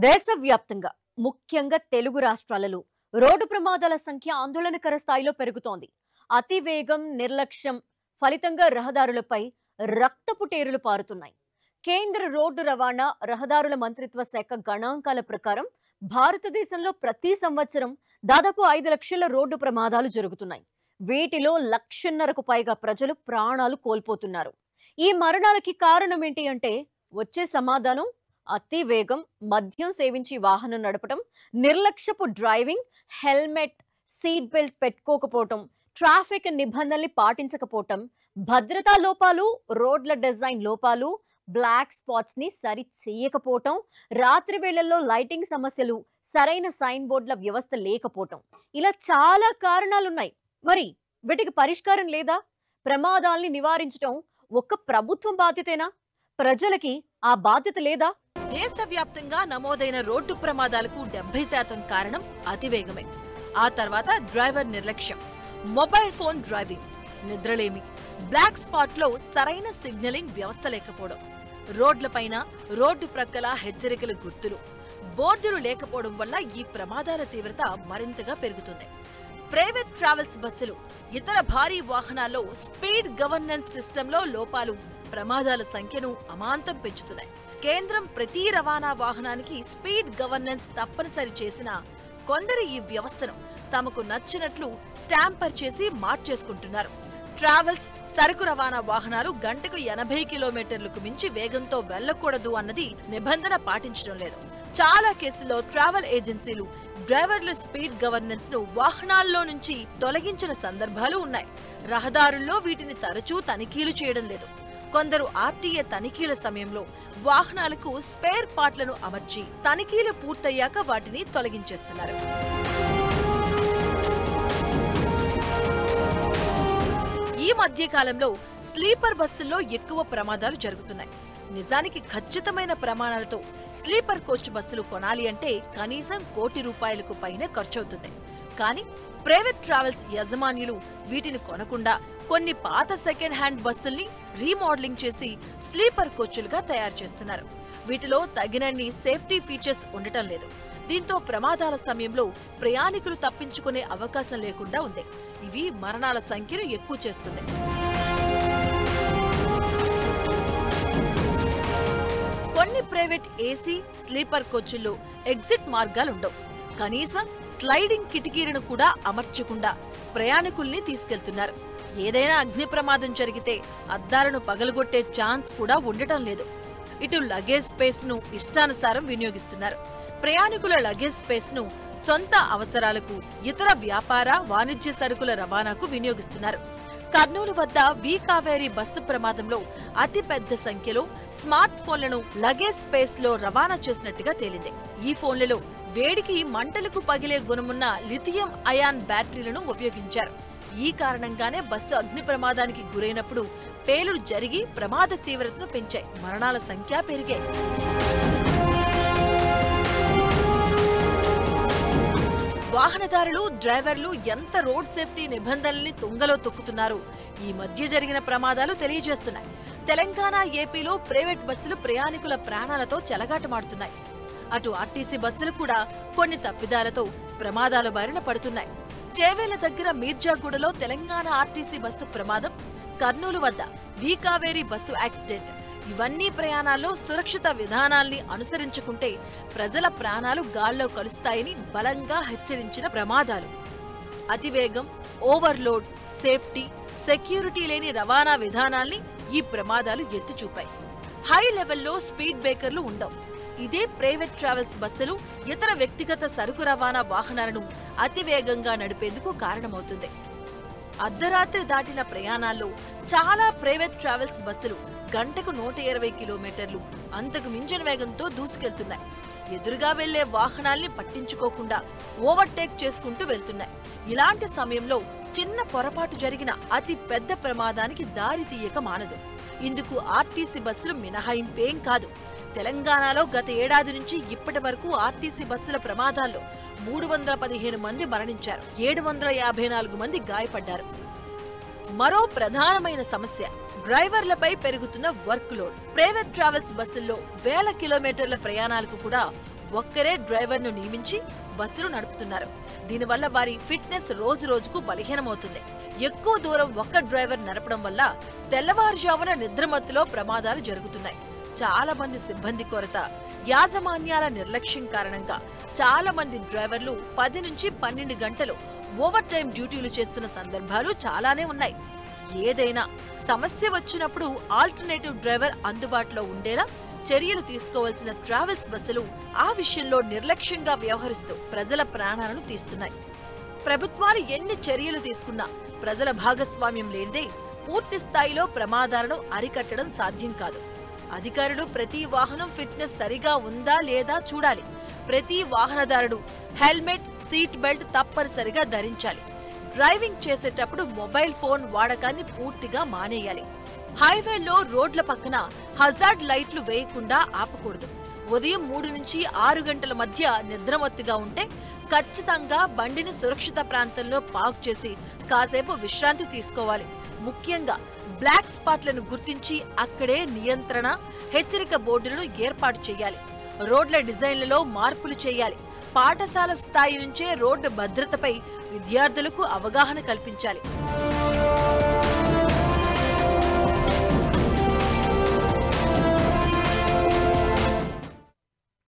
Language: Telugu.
దేశవ్యాప్తంగా ముఖ్యంగా తెలుగు రాష్ట్రాలలో రోడ్డు ప్రమాదాల సంఖ్య ఆందోళనకర స్థాయిలో పెరుగుతోంది. అతివేగం, నిర్లక్ష్యం ఫలితంగా రహదారులపై రక్తపు టేరులు పారుతున్నాయి. కేంద్ర రోడ్డు రవాణా రహదారుల మంత్రిత్వ శాఖ గణాంకాల ప్రకారం భారతదేశంలో ప్రతి సంవత్సరం దాదాపు 5 లక్షల రోడ్డు ప్రమాదాలు జరుగుతున్నాయి. వీటిలో 1.5 లక్షలకు పైగా ప్రజలు ప్రాణాలు కోల్పోతున్నారు. ఈ మరణాలకి కారణం ఏంటి అంటే వచ్చే సమాధానం అతి వేగం, మద్యం సేవించి వాహనం నడపడం, నిర్లక్ష్యపు డ్రైవింగ్, హెల్మెట్, సీట్ బెల్ట్ పెట్టుకోకపోవటం, ట్రాఫిక్ నిబంధనల్ని పాటించకపోవటం, భద్రతా లోపాలు, రోడ్ల డిజైన్ లోపాలు, బ్లాక్ స్పాట్స్ ని సరి చేయకపోవటం, రాత్రి వేళల్లో లైటింగ్ సమస్యలు, సరైన సైన్ బోర్డుల వ్యవస్థ లేకపోవటం, ఇలా చాలా కారణాలున్నాయి. మరి వీటికి పరిష్కారం లేదా? ప్రమాదాల్ని నివారించటం ఒక్క ప్రభుత్వం బాధ్యతేనా? ప్రజలకి ఆ బాధ్యత లేదా? దేశవ్యాప్తంగా నమోదైన రోడ్డు ప్రమాదాలకు 70% కారణం అతివేగమే. ఆ తర్వాత డ్రైవర్ నిర్లక్ష్యం, మొబైల్ ఫోన్ డ్రైవింగ్, నిద్రలేమి, బ్లాక్ స్పాట్ లో సరైన సిగ్నలింగ్ వ్యవస్థ లేకపోవడం, రోడ్లపైన రోడ్డు ప్రక్కల హెచ్చరికల గుర్తులు, బోర్డులు లేకపోవడం వల్ల ఈ ప్రమాదాల తీవ్రత మరింతగా పెరుగుతుంది. ప్రైవేట్ ట్రావెల్స్ బస్సులు, ఇతర భారీ వాహనాల్లో స్పీడ్ గవర్నెన్స్ సిస్టంలో లోపాలు ప్రమాదాల సంఖ్యను అమాంతం పెంచుతున్నాయి. కేంద్రం ప్రతి రవాణా వాహనానికి స్పీడ్ గవర్నెన్స్ తప్పనిసరి చేసినా కొందరు ఈ వ్యవస్థను తమకు నచ్చినట్లు ట్యాంపర్ చేసి మార్చేసుకుంటున్నారు. ట్రావెల్స్, సరుకు రవాణా వాహనాలు గంటకు 80 కిలోమీటర్లకు మించి వేగంతో వెళ్లకూడదు అన్నది నిబంధన పాటించడం లేదు. చాలా కేసుల్లో ట్రావెల్ ఏజెన్సీలు డ్రైవర్ల స్పీడ్ గవర్నెన్స్ ను వాహనాల్లో నుంచి తొలగించిన సందర్భాలు ఉన్నాయి. రహదారుల్లో వీటిని తరచూ తనిఖీలు చేయడం లేదు. కొందరు ఆర్టీఏ తనిఖీల సమయంలో వాహనాలకు స్పేర్ పార్ట్లను అమర్చి తనిఖీలు పూర్తయ్యాక వాటిని తొలగించేస్తున్నారు. ఈ మధ్య కాలంలో స్లీపర్ బస్సుల్లో ఎక్కువ ప్రమాదాలు జరుగుతున్నాయి. నిజానికి ఖచ్చితమైన ప్రమాణాలతో స్లీపర్ కోచ్ బస్సులు కొనాలి అంటే కనీసం ₹1,00,00,000 పైనే ఖర్చవుతుంది. కానీ ప్రైవేట్ ట్రావెల్స్ యజమానులు వీటిని కొనకుండా కొన్ని పాత సెకండ్ హ్యాండ్ బస్సుల్ని రీమోడలింగ్ చేసి స్లీపర్ కోచ్లుగా తయారు చేస్తున్నారు. వీటిలో తగినన్ని సేఫ్టీ ఫీచర్స్ ఉండటం లేదు. దీంతో ప్రమాదాల సమయంలో ప్రయాణికులు తప్పించుకునే అవకాశం లేకుండా ఉంది. ఇవి మరణాల సంఖ్యను ఎక్కువ చేస్తుంది. కొన్ని ప్రైవేట్ ఏసీ, స్లీపర్ కోచ్ల్లో ఎగ్జిట్ మార్గాలుండవు. కనీసం స్లైడింగ్ కిటికీలను కూడా అమర్చకుండా ప్రయాణికుల్ని తీసుకెళ్తున్నారు. ఏదైనా అగ్ని ప్రమాదం జరిగితే అద్దాలను పగలగొట్టే ఛాన్స్ కూడా ఉండటం లేదు. ఇటు లగేజ్ స్పేస్ ను ఇష్టానుసారం వినియోగిస్తున్నారు. ప్రయాణికుల లగేజ్ స్పేస్ ను సొంత అవసరాలకు, ఇతర వ్యాపార, వాణిజ్య సరుకుల రవాణాకు వినియోగిస్తున్నారు. కర్నూలు వద్ద వి కావేరీ బస్సు ప్రమాదంలో అతి పెద్ద సంఖ్యలో స్మార్ట్ ఫోన్లను లగేజ్ స్పేస్ లో రవాణా చేసినట్టుగా తేలింది. ఈ ఫోన్లలో వేడికి మంటలకు పగిలే గుణమున్న లిథియం అయాన్ బ్యాటరీలను ఉపయోగించారు. ఈ కారణంగానే బస్సు అగ్ని ప్రమాదానికి గురైనప్పుడు పేలుడు జరిగి ప్రమాద తీవ్రతను పెంచాయి. మరణాల సంఖ్య పెరిగాయి. వాహనదారులు, డ్రైవర్లు ఎంత రోడ్ సేఫ్టీ నిబంధనల్ని తుంగలో తొక్కుతున్నారు ఈ మధ్య జరిగిన ప్రమాదాలు తెలియజేస్తున్నాయి. తెలంగాణ, ఏపీలో ప్రైవేట్ బస్సులు ప్రయాణికుల ప్రాణాలతో చెలగాటమాడుతున్నాయి. అటు ఆర్టీసీ బస్సులు కూడా కొన్ని తప్పిదాలతో ప్రమాదాల బారిన పడుతున్నాయి. చేవేళ్ల దగ్గర మీర్జాగూడలో తెలంగాణ ఆర్టీసీ బస్సు ప్రమాదం, కర్నూలు వద్ద వి కావేరీ బస్సు యాక్సిడెంట్, ఇవన్నీ ప్రయాణాల్లో సురక్షిత విధానాల్ని అనుసరించుకుంటే ప్రజల ప్రాణాలు గాల్లో కలుస్తాయని బలంగా హెచ్చరించిన ప్రమాదాలు. అతివేగం, ఓవర్లోడ్, సేఫ్టీ, సెక్యూరిటీ లేని రవాణా విధానాల్ని ఈ ప్రమాదాలు ఎత్తిచూపాయి. హై లెవెల్లో స్పీడ్ బ్రేకర్లు ఉండవు. ఇదే ప్రైవేట్ ట్రావెల్స్ బస్సులు, ఇతర వ్యక్తిగత సరుకు రవాణా వాహనాలను అతివేగంగా నడిపేందుకు కారణమవుతుంది. అర్ధరాత్రి దాటిన ప్రయాణాల్లో చాలా ప్రైవేట్ ట్రావెల్స్ బస్సులు గంటకు 120 కిలోమీటర్లు, అంతకు మించిన వేగంతో దూసుకెళ్తున్నాయి. ఎదురుగా వెళ్లే వాహనాల్ని పట్టించుకోకుండా ఓవర్టేక్ చేసుకుంటూ వెళ్తున్నాయి. ఇలాంటి సమయంలో చిన్న పొరపాటు జరిగిన అతి పెద్ద ప్రమాదానికి దారి తీయక మానదు. ఇందుకు ఆర్టీసీ బస్సులు మినహాయింపేం కాదు. తెలంగాణలో గత ఏడాది నుంచి ఇప్పటి వరకు ఆర్టీసీ బస్సుల ప్రమాదాల్లో 315 మంది మరణించారు, 754 మంది గాయపడ్డారు. మరో ప్రధానమైన సమస్య డ్రైవర్లపై పెరుగుతున్న వర్క్ లోడ్. ప్రైవేట్ ట్రావెల్స్ బస్సుల్లో వేల కిలోమీటర్ల ప్రయాణాలకు కూడా ఒక్కరే డ్రైవర్ను నియమించి బస్సులు నడుపుతున్నారు. దీనివల్ల వారి ఫిట్నెస్ రోజు రోజుకు బలహీనమవుతుంది. ఎక్కువ దూరం ఒక్క డ్రైవర్ నడపడం వల్ల తెల్లవారుజామున నిద్రమత్తులో ప్రమాదాలు జరుగుతున్నాయి. చాలా మంది సిబ్బంది కొరత, యాజమాన్యాల నిర్లక్ష్యం కారణంగా చాలా మంది డ్రైవర్లు 10 నుంచి 12 గంటలు ఓవర్ టైం డ్యూటీలు చేస్తున్న సందర్భాలు చాలానే ఉన్నాయి. ఏదైనా సమస్య వచ్చినప్పుడు ఆల్టర్నేటివ్ డ్రైవర్ అందుబాటులో ఉండేలా చర్యలు తీసుకోవాల్సిన ట్రావెల్స్ బస్సులు ఆ విషయంలో నిర్లక్ష్యంగా వ్యవహరిస్తూ ప్రజల ప్రాణాలను తీస్తున్నాయి. ప్రభుత్వాలు ఎన్ని చర్యలు తీసుకున్నా ప్రజల భాగస్వామ్యం లేనిదే పూర్తి స్థాయిలో ప్రమాదాలను అరికట్టడం సాధ్యం కాదు. అధికారులు ప్రతి వాహనం ఫిట్నెస్ సరిగా ఉందా లేదా చూడాలి. ప్రతి వాహనదారుడు హెల్మెట్, సీట్ బెల్ట్ తప్పనిసరిగా ధరించాలి. డ్రైవింగ్ చేసేటప్పుడు మొబైల్ ఫోన్ వాడకాన్ని పూర్తిగా మానేయాలి. హైవేల్లో రోడ్ల పక్కన హజార్డ్ లైట్లు వేయకుండా ఆపకూడదు. ఉదయం 3 నుంచి 6 గంటల మధ్య నిద్రమత్తుగా ఉంటే ఖచ్చితంగా బండిని సురక్షిత ప్రాంతంలో పార్క్ చేసి కాసేపు విశ్రాంతి తీసుకోవాలి. ముఖ్యంగా బ్లాక్ స్పాట్లను గుర్తించి అక్కడే నియంత్రణ, హెచ్చరిక బోర్డులను ఏర్పాటు చేయాలి. రోడ్ల డిజైన్లలో మార్పులు చేయాలి. పాఠశాల స్థాయి నుంచే రోడ్డు భద్రతపై విద్యార్థులకు అవగాహన కల్పించాలి.